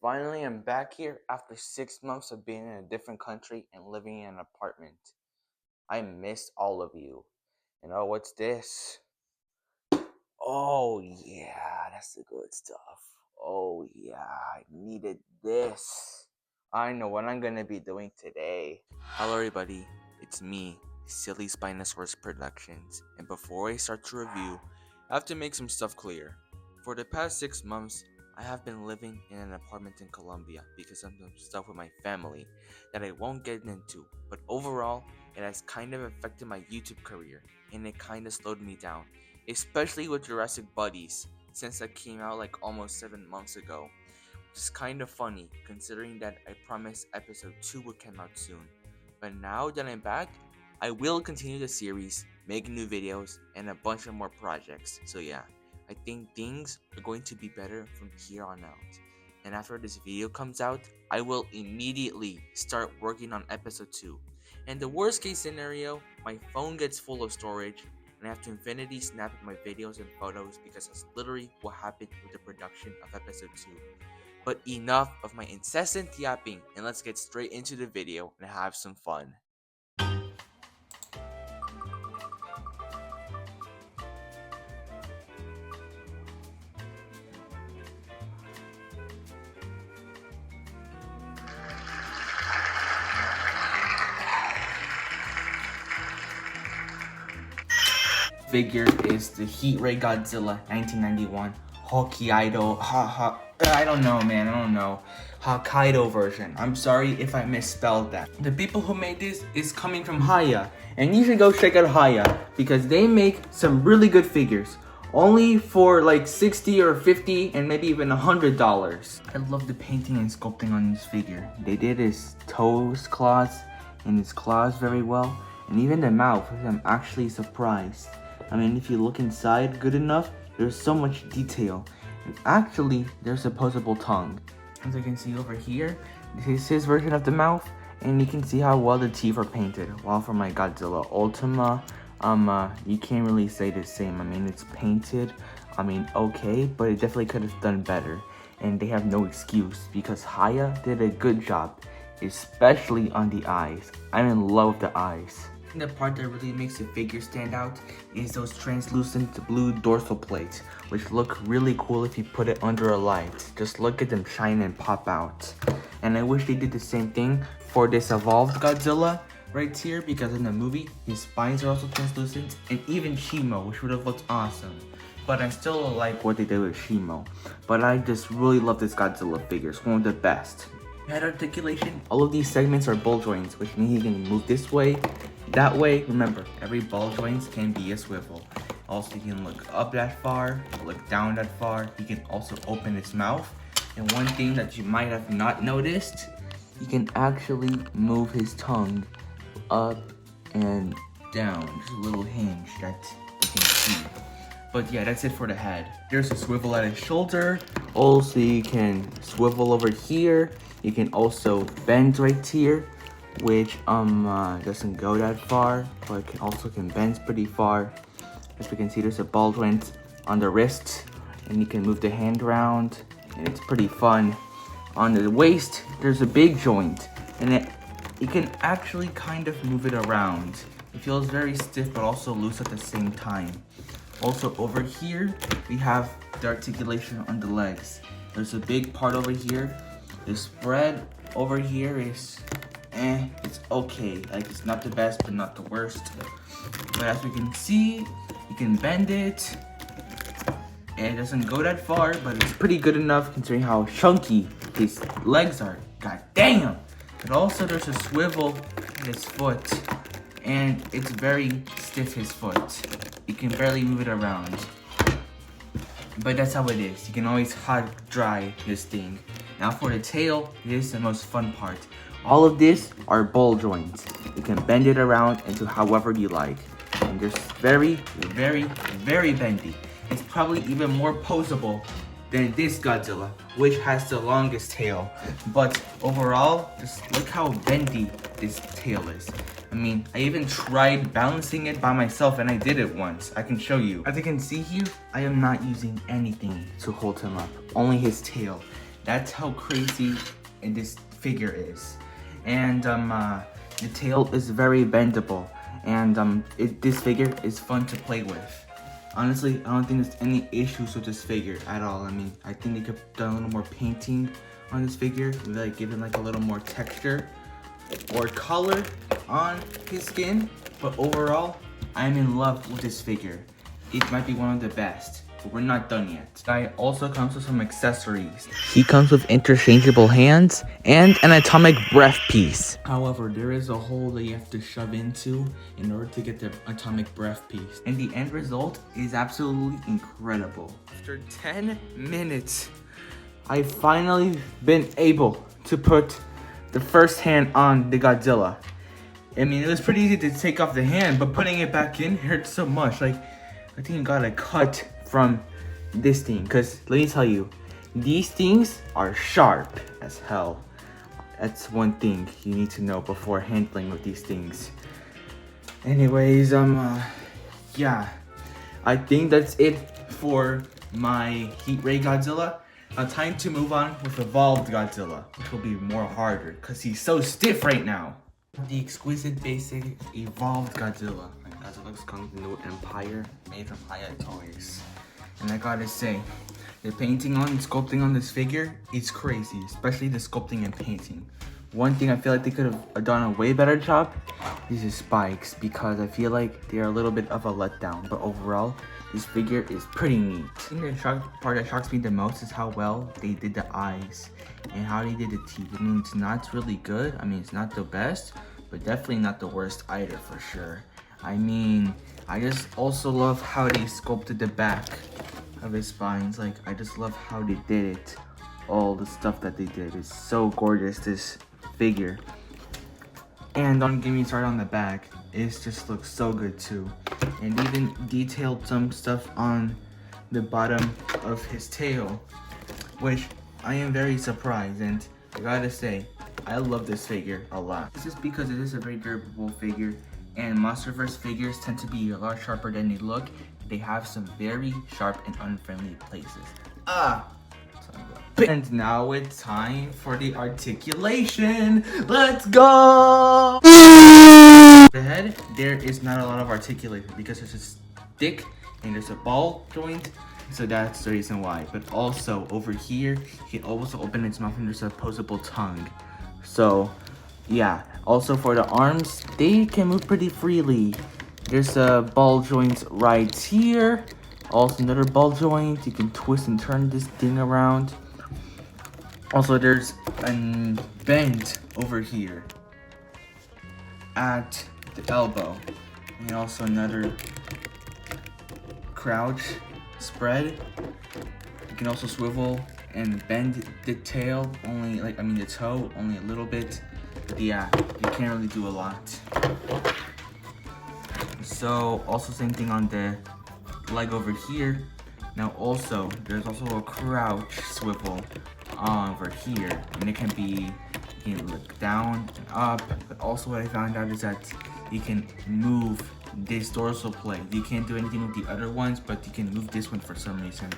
Finally, I'm back here after 6 months of being in a different country and living in an apartment. I missed all of you. And oh, what's this? Oh, yeah, that's the good stuff. Oh, yeah, I needed this. I know what I'm gonna be doing today. Hello, everybody. It's me, Silly Spinosaurus Productions. And before I start to review, I have to make some stuff clear. For the past 6 months, I have been living in an apartment in Colombia because of some stuff with my family that I won't get into. But overall, it has kind of affected my YouTube career and it kind of slowed me down, especially with Jurassic Buddies, since that came out like almost 7 months ago. It's kind of funny considering that I promised episode 2 would come out soon. But now that I'm back, I will continue the series, make new videos, and a bunch of more projects. So yeah, I think things are going to be better from here on out. And after this video comes out, I will immediately start working on episode 2. And the worst case scenario, my phone gets full of storage and I have to infinity snap my videos and photos because that's literally what happened with the production of episode 2. But enough of my incessant yapping and let's get straight into the video and have some fun. Figure is the Ray Godzilla 1991 Hokkaido, I don't know, man, I don't know. Hokkaido version. I'm sorry if I misspelled that. The people who made this is coming from Hiya, and you should go check out Hiya because they make some really good figures. Only for like 60 or 50 and maybe even $100. I love the painting and sculpting on this figure. They did his toes, claws, and his claws very well, and even the mouth. I'm actually surprised. I mean, if you look inside good enough, there's so much detail. And actually, there's a posable tongue. As you can see over here, this is his version of the mouth, and you can see how well the teeth are painted. While for my Godzilla Ultima, you can't really say the same. I mean, it's painted, okay, but it definitely could have done better. And they have no excuse because Hiya did a good job, especially on the eyes. I'm in love with the eyes. The part that really makes the figure stand out is those translucent blue dorsal plates, which look really cool if you put it under a light. Just look at them shine and pop out. And I wish they did the same thing for this evolved Godzilla right here, because in the movie, his spines are also translucent, and even Shimo, which would have looked awesome. But I still like what they did with Shimo. But I just really love this Godzilla figure. It's one of the best. Head articulation, all of these segments are ball joints, which means he can move this way, that way. Remember, every ball joint can be a swivel. Also, he can look up that far, look down that far. He can also open his mouth. And one thing that you might have not noticed, he can actually move his tongue up and down. Just a little hinge that you can see. But yeah, that's it for the head. There's a swivel at his shoulder. Also, you can swivel over here. You can also bend right here, which doesn't go that far, but can bend pretty far. As we can see, there's a ball joint on the wrist, and you can move the hand around, and it's pretty fun. On the waist, there's a big joint, and you can actually kind of move it around. It feels very stiff, but also loose at the same time. Also over here, we have the articulation on the legs. There's a big part over here. The spread over here is it's okay. Like, it's not the best, but not the worst. But as we can see, you can bend it. And it doesn't go that far, but it's pretty good enough considering how chunky his legs are. God damn! But also there's a swivel in his foot, and it's very stiff, his foot. You can barely move it around. But that's how it is. You can always hot dry this thing. Now for the tail, this is the most fun part. All of this are ball joints. You can bend it around into however you like. And just very, very, very bendy. It's probably even more poseable than this Godzilla, which has the longest tail. But overall, just look how bendy this tail is. I mean, I even tried balancing it by myself, and I did it once. I can show you. As you can see here, I am not using anything to hold him up, only his tail. That's how crazy this figure is. And the tail is very bendable. And this figure is fun to play with. Honestly, I don't think there's any issues with this figure at all. I mean, I think they could have done a little more painting on this figure, like give it like a little more texture or color on his skin. But overall, I'm in love with this figure. It might be one of the best, but we're not done yet. This guy also comes with some accessories. He comes with interchangeable hands and an atomic breath piece. However, there is a hole that you have to shove into in order to get the atomic breath piece. And the end result is absolutely incredible. After 10 minutes, I've finally been able to put the first hand on the Godzilla. I mean, it was pretty easy to take off the hand, but putting it back in hurts so much. Like, I think I got a cut from this thing, because let me tell you, these things are sharp as hell. That's one thing you need to know before handling with these things. Anyways, yeah, I think that's it for my Ray Godzilla. Now time to move on with Evolved Godzilla, which will be more harder because he's so stiff right now. The exquisite basic Evolved Godzilla. Godzilla's Kung New Empire, made from Hiya toys. And I gotta say, the painting on, sculpting on this figure is crazy, especially the sculpting and painting. One thing I feel like they could have done a way better job is the spikes, because I feel like they're a little bit of a letdown. But overall, this figure is pretty neat. I think the part that shocks me the most is how well they did the eyes and how they did the teeth. I mean, it's not really good. I mean, it's not the best, but definitely not the worst either for sure. I mean, I just also love how they sculpted the back of his spines. Like, I just love how they did it. All the stuff that they did is so gorgeous, this figure. And don't get me started on the back. It just looks so good too. And even detailed some stuff on the bottom of his tail, which I am very surprised. And I gotta say, I love this figure a lot. This is because it is a very durable figure, and Monsterverse figures tend to be a lot sharper than they look. They have some very sharp and unfriendly places. And now it's time for the articulation. Let's go! The head, there is not a lot of articulation because there's a stick and there's a ball joint. So that's the reason why. But also over here, he can also open its mouth and there's a opposable tongue. So yeah, also for the arms, they can move pretty freely. There's a ball joint right here. Also another ball joint. You can twist and turn this thing around. Also there's a bend over here at the elbow. And also another crouch spread. You can also swivel and bend the tail, only the toe, only a little bit. But yeah, you can't really do a lot. So also same thing on the leg over here. Now also, there's also a crouch swivel over here. And it can be, you can look down and up. But also what I found out is that you can move this dorsal plate. You can't do anything with the other ones, but you can move this one for some reason.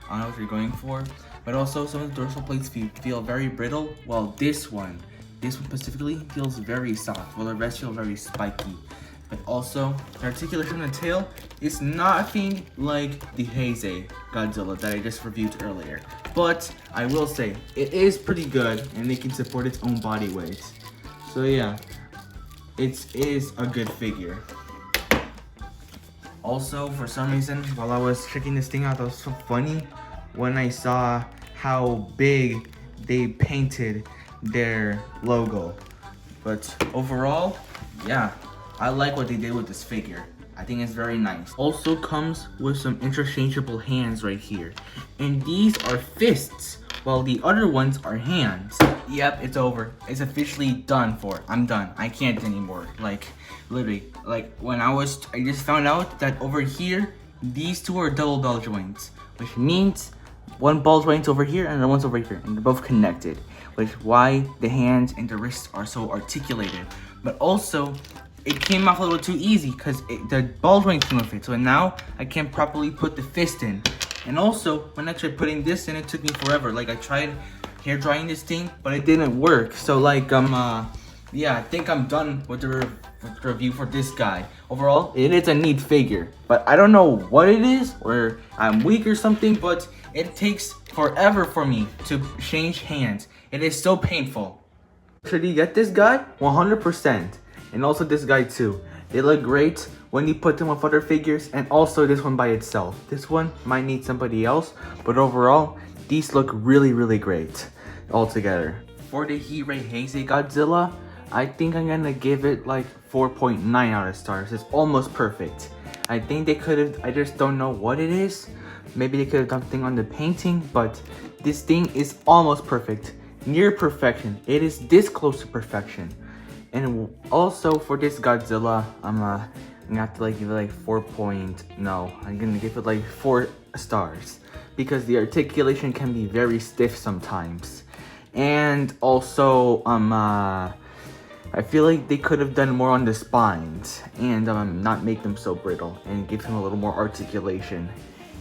I don't know what you're going for. But also some of the dorsal plates feel very brittle, while this one specifically feels very soft, while the rest feel very spiky. But also, the articulation of the tail is nothing like the Heisei Godzilla that I just reviewed earlier. But I will say, it is pretty good, and it can support its own body weight. So yeah, it is a good figure. Also, for some reason, while I was checking this thing out, that was so funny when I saw how big they painted their logo. But overall, yeah, I like what they did with this figure. I think it's very nice. Also comes with some interchangeable hands right here. And these are fists, while the other ones are hands. Yep, it's over. It's officially done for. I'm done. I can't anymore. Like, literally, like when I just found out that over here, these two are double ball joints, which means one ball joint's over here and the one's over here, and they're both connected, which is why the hands and the wrists are so articulated. But also, it came off a little too easy because the ball joints didn't fit. So now I can't properly put the fist in. And also, when I tried putting this in, it took me forever. Like I tried hair drying this thing, but it didn't work. So like yeah, I think I'm done with the review for this guy. Overall, it is a neat figure, but I don't know what it is, or I'm weak or something, but it takes forever for me to change hands. It is so painful. Should you get this guy? 100%. And also this guy too. They look great when you put them with other figures, and also this one by itself. This one might need somebody else, but overall, these look really, really great all together. For the Hiya Godzilla, I think I'm gonna give it like 4.9 out of stars. It's almost perfect. I think they could have, I just don't know what it is. Maybe they could have done something on the painting, but this thing is almost perfect. Near perfection. It is this close to perfection. And also for this Godzilla, I'm gonna have to like give it like I'm gonna give it like 4 stars. Because the articulation can be very stiff sometimes. And also, I feel like they could have done more on the spines and not make them so brittle and give him a little more articulation,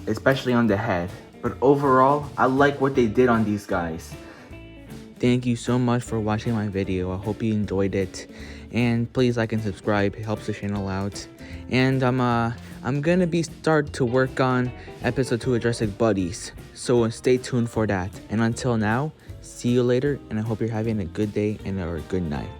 especially on the head. But overall, I like what they did on these guys. Thank you so much for watching my video. I hope you enjoyed it, and please like and subscribe. It helps the channel out. And I'm gonna start to work on episode 2 of Jurassic Buddies, so stay tuned for that. And until now, see you later, and I hope you're having a good day and or a good night.